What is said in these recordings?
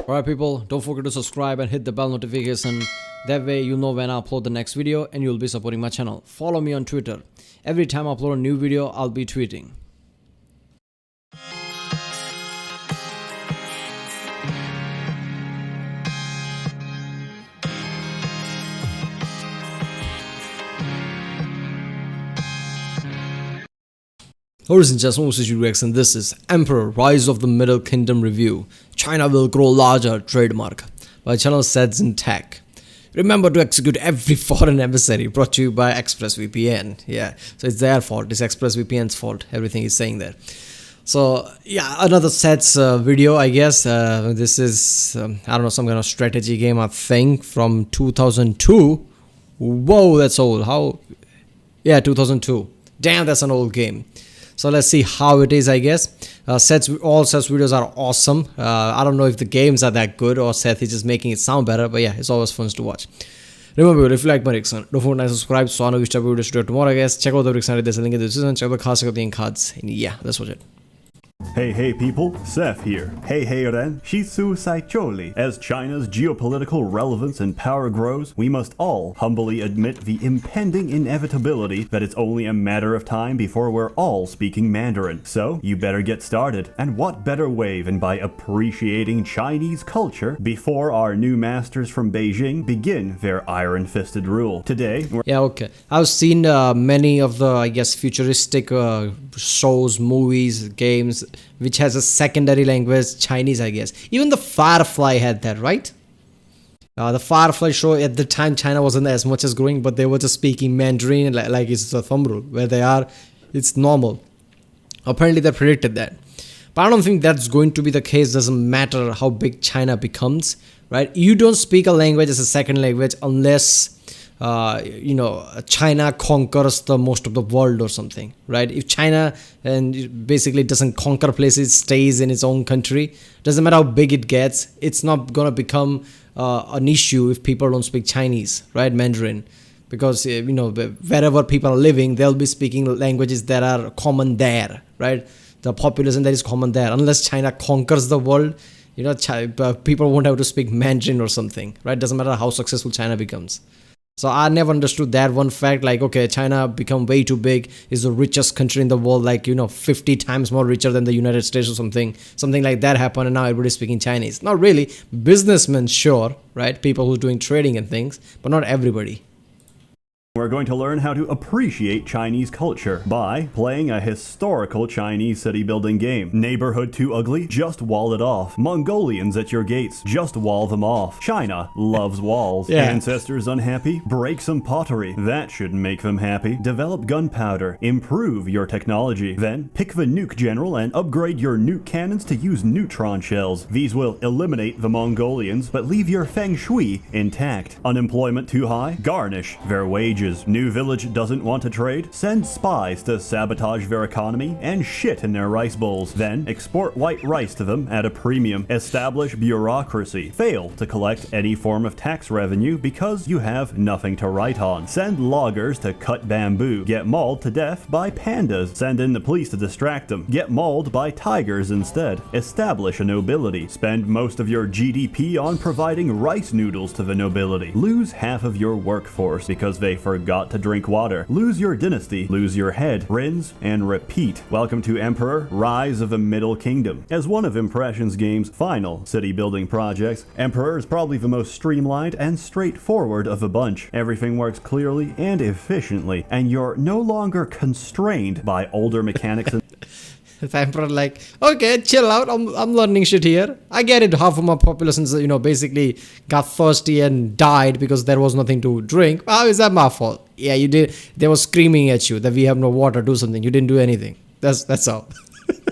Alright people, don't forget to subscribe and hit the bell notification. That way you'll know when I upload the next video and you'll be supporting my channel. Follow me on Twitter. Every time I upload a new video, I'll be tweeting. Ladies and gentlemen, this is UX and this is Emperor Rise of the Middle Kingdom Review. China will grow larger trademark by channel ssethtzeentach. Remember to execute every foreign emissary, brought to you by ExpressVPN. Yeah, so it's their fault, it's ExpressVPN's fault, everything he's saying there. So yeah, another sets video, I guess. This is, I don't know, some kind of strategy game, I think, from 2002. Whoa, that's old. How? Yeah, 2002. Damn, that's an old game. So let's see how it is, I guess. All Seth's videos are awesome. I don't know if the games are that good or Seth is just making it sound better, but yeah, it's always fun to watch. Remember, if you like my reaction, don't forget to subscribe so I know which type of videos to do tomorrow, I guess. Check out the reaction, there's a link in the description. Check out the cards, and yeah, that's what it. Hey people, Seth here. Hey Ren, Shisu Saicholi. As China's geopolitical relevance and power grows, we must all humbly admit the impending inevitability that it's only a matter of time before we're all speaking Mandarin. So, you better get started. And what better way than by appreciating Chinese culture before our new masters from Beijing begin their iron-fisted rule. Today, yeah, okay. I've seen many of the, I guess, futuristic shows, movies, games, which has a secondary language, Chinese, I guess. Even the Firefly had that, right? The Firefly show, at the time, China wasn't as much as growing, but they were just speaking Mandarin, like it's a thumb rule. Where they are, it's normal. Apparently, they predicted that. But I don't think that's going to be the case. Doesn't matter how big China becomes, right? You don't speak a language as a second language unless China conquers the most of the world or something, right? If China and basically doesn't conquer places, stays in its own country, doesn't matter how big it gets, it's not gonna become an issue if people don't speak Chinese, right? Mandarin, because wherever people are living, they'll be speaking languages that are common there, right? The population that is common there. Unless China conquers the world, people won't have to speak Mandarin or something, right? Doesn't matter how successful China becomes. So I never understood that one fact, like, okay, China become way too big, is the richest country in the world, like, 50 times more richer than the United States or something like that happened, and now everybody's speaking Chinese. Not really. Businessmen, sure, right? People who are doing trading and things, but not everybody. We're going to learn how to appreciate Chinese culture by playing a historical Chinese city building game. Neighborhood too ugly? Just wall it off. Mongolians at your gates? Just wall them off. China loves walls. Yeah. Ancestors unhappy? Break some pottery. That should make them happy. Develop gunpowder. Improve your technology. Then pick the nuke general and upgrade your nuke cannons to use neutron shells. These will eliminate the Mongolians, but leave your feng shui intact. Unemployment too high? Garnish their wages. New village doesn't want to trade? Send spies to sabotage their economy and shit in their rice bowls. Then export white rice to them at a premium. Establish bureaucracy. Fail to collect any form of tax revenue because you have nothing to write on. Send loggers to cut bamboo. Get mauled to death by pandas. Send in the police to distract them. Get mauled by tigers instead. Establish a nobility. Spend most of your GDP on providing rice noodles to the nobility. Lose half of your workforce because they forgot to drink water. Lose your dynasty, lose your head, rinse, and repeat. Welcome to Emperor Rise of the Middle Kingdom. As one of Impressions Game's final city building projects, Emperor is probably the most streamlined and straightforward of the bunch. Everything works clearly and efficiently, and you're no longer constrained by older mechanics and The Emperor like, okay, chill out, I'm learning shit here. I get it, half of my populations, basically got thirsty and died because there was nothing to drink. How is that my fault? Yeah, you did. They were screaming at you that we have no water, do something. You didn't do anything. That's all.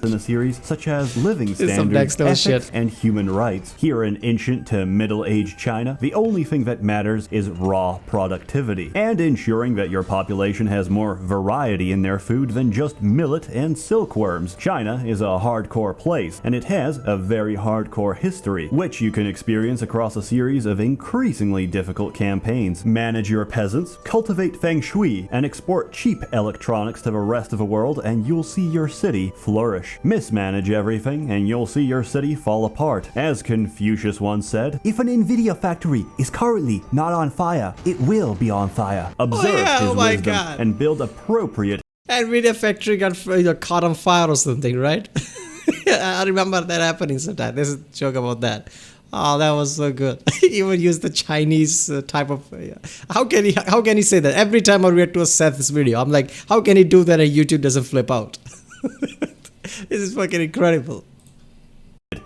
in the series, such as living standards, ethics, and human rights. Here in ancient to middle-aged China, the only thing that matters is raw productivity, and ensuring that your population has more variety in their food than just millet and silkworms. China is a hardcore place, and it has a very hardcore history, which you can experience across a series of increasingly difficult campaigns. Manage your peasants, cultivate feng shui, and export cheap electronics to the rest of the world, and you'll see your city flourish. crash. Mismanage everything and you'll see your city fall apart. As Confucius once said, if an Nvidia factory is currently not on fire, it will be on fire. Observe his wisdom and build appropriate. Nvidia factory got caught on fire or something, right? I remember that happening sometime. There's a joke about that. Oh, that was so good. He even used the Chinese type of. How can he say that? Every time I react to a Seth's video, I'm like, how can he do that and YouTube doesn't flip out? This is fucking incredible.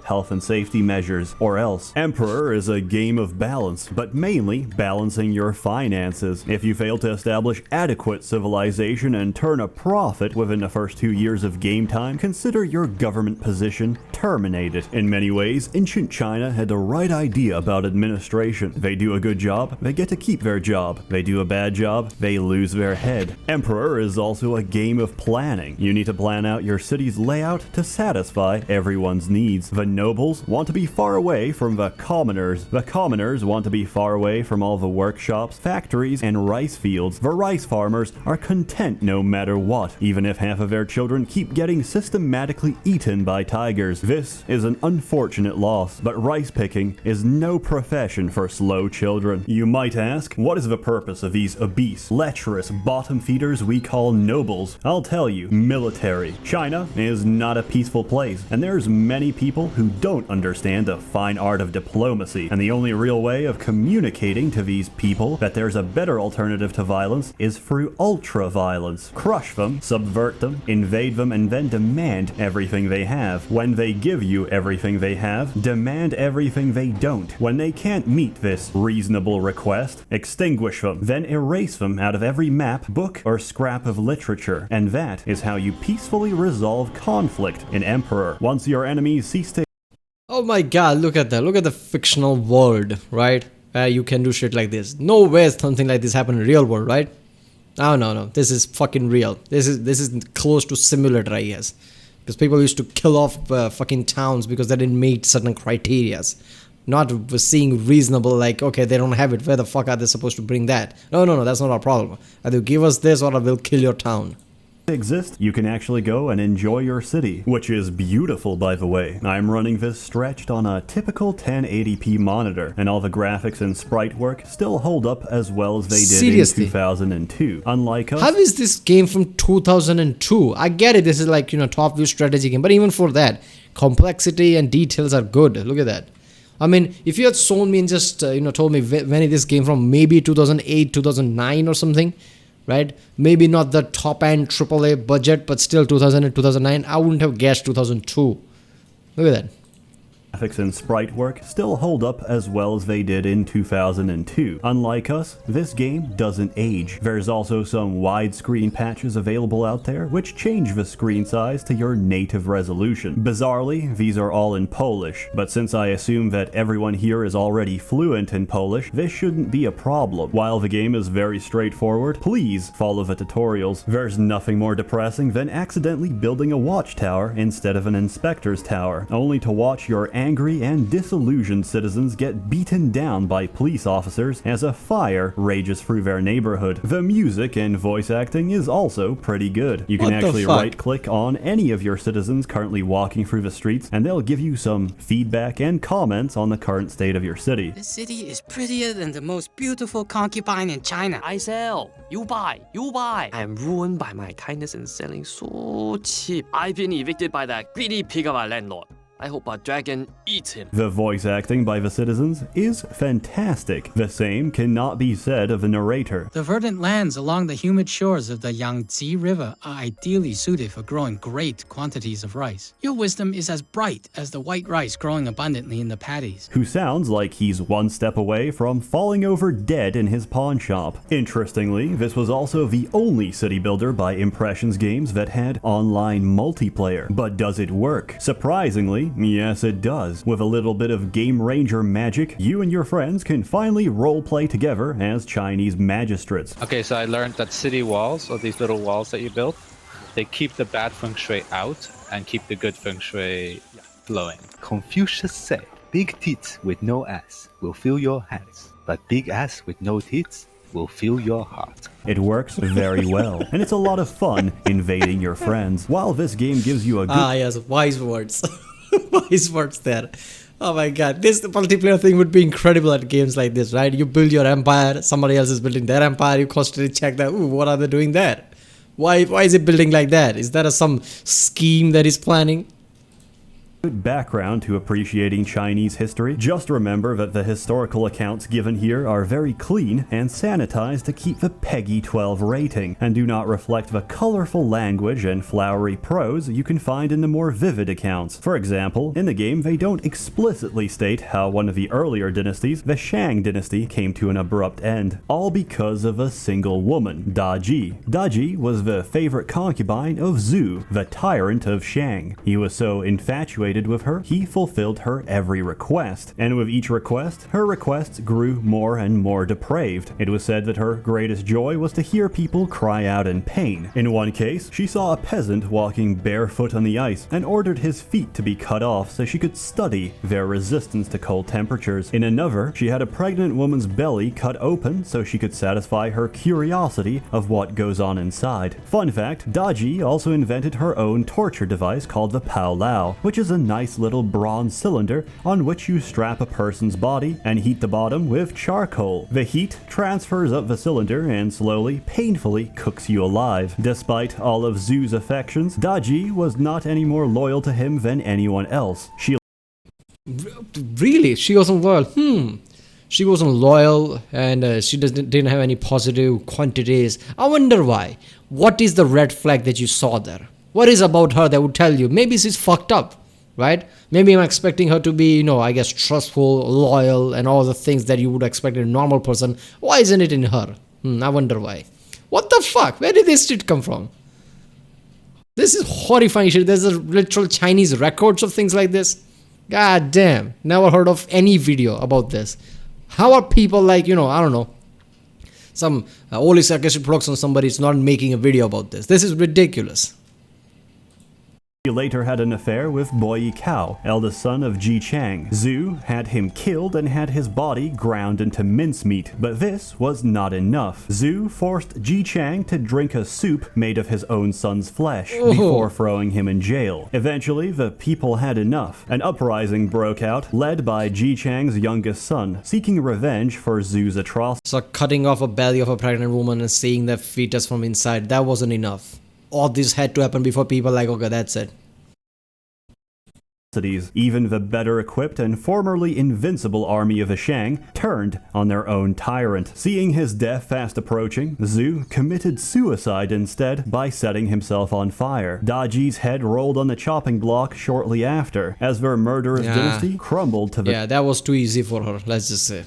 Health and safety measures, or else. Emperor is a game of balance, but mainly balancing your finances. If you fail to establish adequate civilization and turn a profit within the first 2 years of game time, consider your government position terminated. In many ways, ancient China had the right idea about administration. They do a good job, they get to keep their job. They do a bad job, they lose their head. Emperor is also a game of planning. You need to plan out your city's layout to satisfy everyone's needs. The nobles want to be far away from the commoners. The commoners want to be far away from all the workshops, factories, and rice fields. The rice farmers are content no matter what, even if half of their children keep getting systematically eaten by tigers. This is an unfortunate loss, but rice picking is no profession for slow children. You might ask, what is the purpose of these obese, lecherous bottom feeders we call nobles? I'll tell you, military. China is not a peaceful place, and there's many people who don't understand the fine art of diplomacy, and the only real way of communicating to these people that there's a better alternative to violence is through ultra-violence. Crush them, subvert them, invade them, and then demand everything they have. When they give you everything they have, demand everything they don't. When they can't meet this reasonable request, extinguish them, then erase them out of every map, book, or scrap of literature. And that is how you peacefully resolve conflict in Emperor. Once your enemies cease to. Oh my god, look at that. Look at the fictional world, right? Where you can do shit like this. No way something like this happened in real world, right? Oh, no. This is fucking real. This is close to simulator, I guess. Because people used to kill off fucking towns because they didn't meet certain criterias. Not seeing reasonable, like, okay, they don't have it. Where the fuck are they supposed to bring that? No, that's not our problem. Either give us this or I will kill your town. Exist, you can actually go and enjoy your city, which is beautiful, by the way. I'm running this stretched on a typical 1080p monitor, and all the graphics and sprite work still hold up as well as they did in 2002. Unlike us. How is this game from 2002? I get it, this is like, top view strategy game, but even for that, complexity and details are good. Look at that. I mean, if you had shown me and just, told me when is this game from, maybe 2008, 2009 or something, right? Maybe not the top end AAA budget, but still 2000 and 2009, I wouldn't have guessed 2002. Look at that. Graphics and sprite work still hold up as well as they did in 2002. Unlike us, this game doesn't age. There's also some widescreen patches available out there which change the screen size to your native resolution. Bizarrely, these are all in Polish, but since I assume that everyone here is already fluent in Polish, this shouldn't be a problem. While the game is very straightforward, please follow the tutorials. There's nothing more depressing than accidentally building a watchtower instead of an inspector's tower, only to watch your angry and disillusioned citizens get beaten down by police officers as a fire rages through their neighborhood. The music and voice acting is also pretty good. You can actually right-click on any of your citizens currently walking through the streets, and they'll give you some feedback and comments on the current state of your city. The city is prettier than the most beautiful concubine in China. I sell, you buy, you buy. I am ruined by my kindness and selling so cheap. I've been evicted by that greedy pig of a landlord. I hope a dragon eats him. The voice acting by the citizens is fantastic. The same cannot be said of the narrator. The verdant lands along the humid shores of the Yangtze River are ideally suited for growing great quantities of rice. Your wisdom is as bright as the white rice growing abundantly in the paddies. Who sounds like he's one step away from falling over dead in his pawn shop. Interestingly, this was also the only city builder by Impressions Games that had online multiplayer. But does it work? Surprisingly, yes it does. With a little bit of Game Ranger magic, you and your friends can finally roleplay together as Chinese magistrates. Okay, so I learned that city walls, or these little walls that you build, they keep the bad feng shui out and keep the good feng shui flowing. Confucius said, big tits with no ass will fill your hands, but big ass with no tits will fill your heart. It works very well, and it's a lot of fun invading your friends. While this game gives you a good Yes, wise words. Wise words there. Oh my god, this multiplayer thing would be incredible at games like this, right? You build your empire, somebody else is building their empire, you constantly check that, ooh, what are they doing there? Why is it building like that? Is that some scheme that he's planning? background to appreciating Chinese history. Just remember that the historical accounts given here are very clean and sanitized to keep the PEGI 12 rating, and do not reflect the colorful language and flowery prose you can find in the more vivid accounts. For example, in the game they don't explicitly state how one of the earlier dynasties, the Shang dynasty, came to an abrupt end, all because of a single woman, Da Ji. Da Ji was the favorite concubine of Zhu, the tyrant of Shang. He was so infatuated with her, he fulfilled her every request, and with each request, her requests grew more and more depraved. It was said that her greatest joy was to hear people cry out in pain. In one case, she saw a peasant walking barefoot on the ice and ordered his feet to be cut off so she could study their resistance to cold temperatures. In another, she had a pregnant woman's belly cut open so she could satisfy her curiosity of what goes on inside. Fun fact, Da Ji also invented her own torture device called the Pao Lao, which is a nice little bronze cylinder on which you strap a person's body and heat the bottom with charcoal. The heat transfers up the cylinder and slowly, painfully cooks you alive. Despite all of Zhu's affections, Da Ji was not any more loyal to him than anyone else. Really? She wasn't loyal? She wasn't loyal, and she didn't have any positive quantities. I wonder why. What is the red flag that you saw there? What is about her that would tell you maybe she's fucked up, right? Maybe I'm expecting her to be, I guess, trustful, loyal, and all the things that you would expect in a normal person. Why isn't it in her? I wonder why. What the fuck? Where did this shit come from? This is horrifying shit. There's a literal Chinese records of things like this. God damn. Never heard of any video about this. How are people like, I don't know, some only sarcastic production, somebody is not making a video about this. This is ridiculous. He later had an affair with Bo Yikao, eldest son of Ji Chang. Zhu had him killed and had his body ground into mincemeat, but this was not enough. Zhu forced Ji Chang to drink a soup made of his own son's flesh before throwing him in jail. Eventually, the people had enough. An uprising broke out, led by Ji Chang's youngest son, seeking revenge for Zhu's atrocities. So cutting off a belly of a pregnant woman and seeing the fetus from inside, that wasn't enough. All this had to happen before people like, okay, that's it. Even the better equipped and formerly invincible army of the Shang turned on their own tyrant. Seeing his death fast approaching, Zhu committed suicide instead by setting himself on fire. Da Ji's head rolled on the chopping block shortly after, as their murderous dynasty crumbled to the that was too easy for her, let's just say.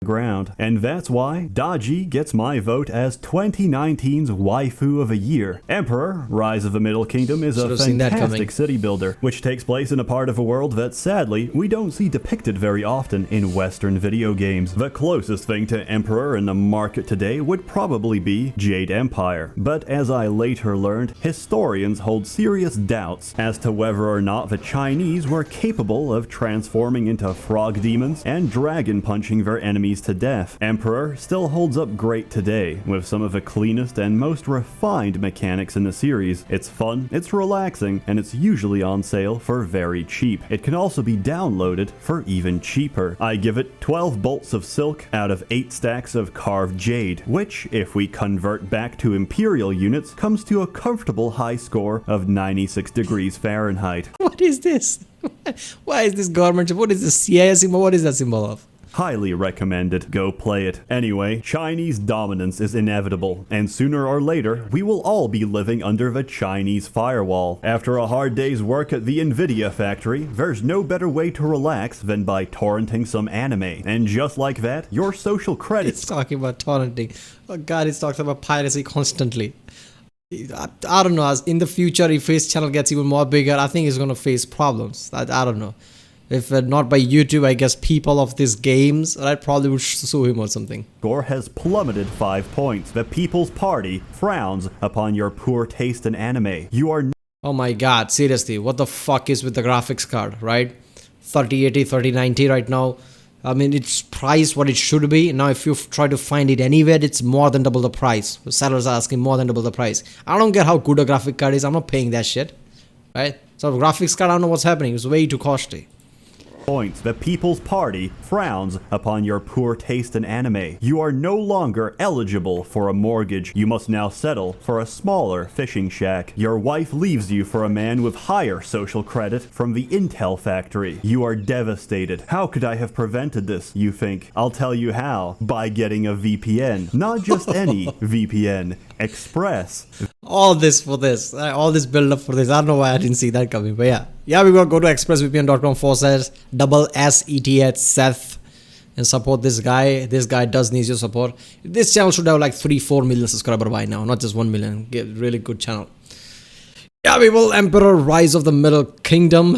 Ground. And that's why Da Ji gets my vote as 2019's Waifu of the Year. Emperor, Rise of the Middle Kingdom is a fantastic city builder, which takes place in a part of the world that sadly we don't see depicted very often in Western video games. The closest thing to Emperor in the market today would probably be Jade Empire, but as I later learned, historians hold serious doubts as to whether or not the Chinese were capable of transforming into frog demons and dragon punching their enemies to death. Emperor still holds up great today, with some of the cleanest and most refined mechanics in the series. It's fun, it's relaxing, and it's usually on sale for very cheap. It can also be downloaded for even cheaper. I give it 12 bolts of silk out of 8 stacks of carved jade, which, if we convert back to imperial units, comes to a comfortable high score of 96 degrees Fahrenheit. What is this? Why is this government? What is the CIA symbol? What is that symbol of? Highly recommended. Go play it. Anyway, Chinese dominance is inevitable, and sooner or later, we will all be living under the Chinese firewall. After a hard day's work at the Nvidia factory, there's no better way to relax than by torrenting some anime. And just like that, your social credits... It's talking about torrenting. Oh god, it's talking about piracy constantly. I don't know, as in the future, if his channel gets even more bigger, I think he's gonna face problems. I don't know. If not by YouTube, I guess people of these games, right, probably would sue him or something. Score has plummeted 5 points. The People's Party frowns upon your poor taste in anime. You are... Oh my god, seriously, what the fuck is with the graphics card, right? 3080, 3090 right now. I mean, it's priced what it should be. Now, if you try to find it anywhere, it's more than double the price. The sellers are asking more than double the price. I don't care how good a graphic card is. I'm not paying that shit. Right? So, graphics card, I don't know what's happening. It's way too costly. Points. The People's Party frowns upon your poor taste in anime. You are no longer eligible for a mortgage. You must now settle for a smaller fishing shack. Your wife leaves you for a man with higher social credit from the Intel factory. You are devastated. How could I have prevented this, you think? I'll tell you how. By getting a VPN. Not just any VPN. Express. All this for this. All this build up for this. I don't know why I didn't see that coming. But yeah. Yeah, we gotta go to expressvpn.com/SSETH Seth and support this guy. This guy does need your support. This channel should have like 3-4 million subscribers by now, not just 1 million. Really good channel. Yeah, people, Emperor Rise of the Middle Kingdom.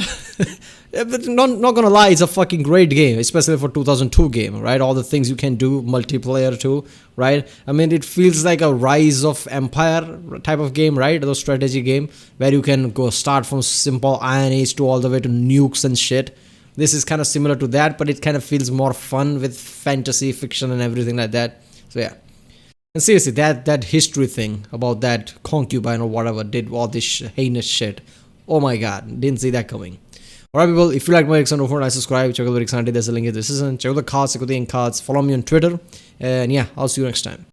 Not gonna lie, it's a fucking great game, especially for 2002 game, right? All the things you can do, multiplayer too, right? I mean, it feels like a Rise of Empire type of game, right? The strategy game where you can go start from simple Iron Age to all the way to nukes and shit. This is kind of similar to that, but it kind of feels more fun with fantasy, fiction, and everything like that. So yeah. And seriously, that history thing about that concubine or whatever did all this heinous shit. Oh my god, didn't see that coming. Alright people, if you like my reaction, don't forget to subscribe, check out the lyrics, there's a link in the description, check out the cards, check out the ink cards, follow me on Twitter, and yeah, I'll see you next time.